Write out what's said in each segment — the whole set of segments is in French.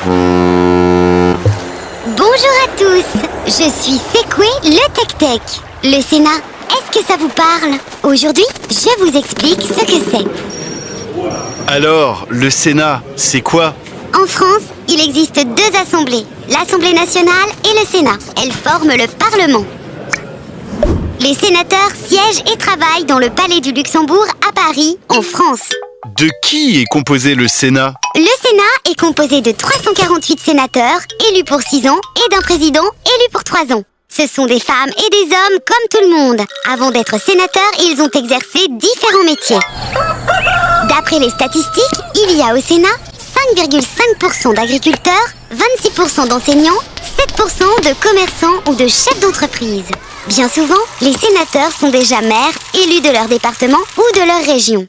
Bonjour à tous, je suis Sekwe le Tec-Tec. Le Sénat, est-ce que ça vous parle? Aujourd'hui, je vous explique ce que c'est. Alors, le Sénat, c'est quoi? En France, il existe deux assemblées, l'Assemblée nationale et le Sénat. Elles forment le Parlement. Les sénateurs siègent et travaillent dans le Palais du Luxembourg à Paris, en France. De qui est composé le Sénat? Le Sénat est composé de 348 sénateurs, élus pour 6 ans, et d'un président, élu pour 3 ans. Ce sont des femmes et des hommes comme tout le monde. Avant d'être sénateurs, ils ont exercé différents métiers. D'après les statistiques, il y a au Sénat 5,5% d'agriculteurs, 26% d'enseignants, 7% de commerçants ou de chefs d'entreprise. Bien souvent, les sénateurs sont déjà maires, élus de leur département ou de leur région.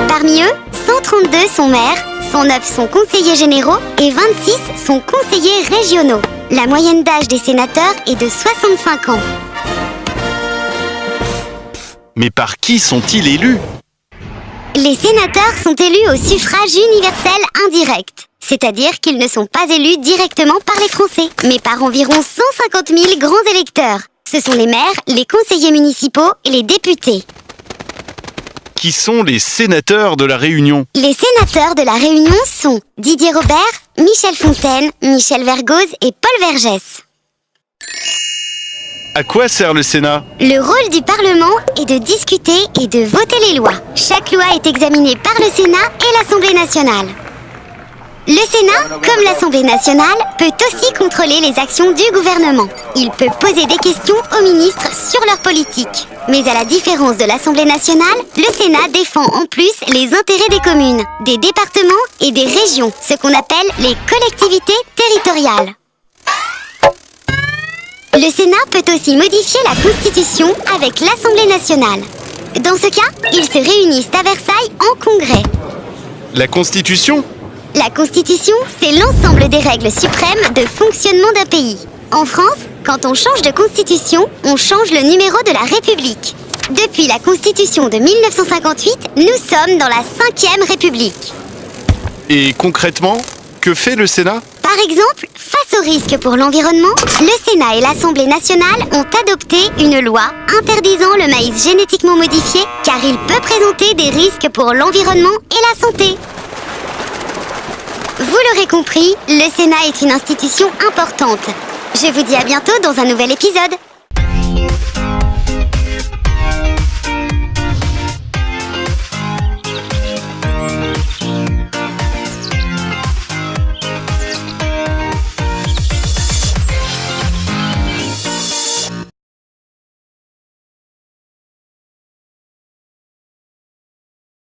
Parmi eux, 132 sont maires, 109 sont conseillers généraux et 26 sont conseillers régionaux. La moyenne d'âge des sénateurs est de 65 ans. Mais par qui sont-ils élus? Les sénateurs sont élus au suffrage universel indirect, c'est-à-dire qu'ils ne sont pas élus directement par les Français, mais par environ 150 000 grands électeurs. Ce sont les maires, les conseillers municipaux et les députés. Qui sont les sénateurs de la Réunion? Les sénateurs de la Réunion sont Didier Robert, Michel Fontaine, Michel Vergoz et Paul Vergès. À quoi sert le Sénat? Le rôle du Parlement est de discuter et de voter les lois. Chaque loi est examinée par le Sénat et l'Assemblée nationale. Le Sénat, comme l'Assemblée nationale, peut aussi contrôler les actions du gouvernement. Il peut poser des questions aux ministres sur leur politique. Mais à la différence de l'Assemblée nationale, le Sénat défend en plus les intérêts des communes, des départements et des régions, ce qu'on appelle les collectivités territoriales. Le Sénat peut aussi modifier la Constitution avec l'Assemblée nationale. Dans ce cas, ils se réunissent à Versailles en congrès. La Constitution? La Constitution, c'est l'ensemble des règles suprêmes de fonctionnement d'un pays. En France, quand on change de Constitution, on change le numéro de la République. Depuis la Constitution de 1958, nous sommes dans la 5e République. Et concrètement, que fait le Sénat? Par exemple, face aux risques pour l'environnement, le Sénat et l'Assemblée nationale ont adopté une loi interdisant le maïs génétiquement modifié car il peut présenter des risques pour l'environnement et la santé. Vous l'aurez compris, le Sénat est une institution importante. Je vous dis à bientôt dans un nouvel épisode.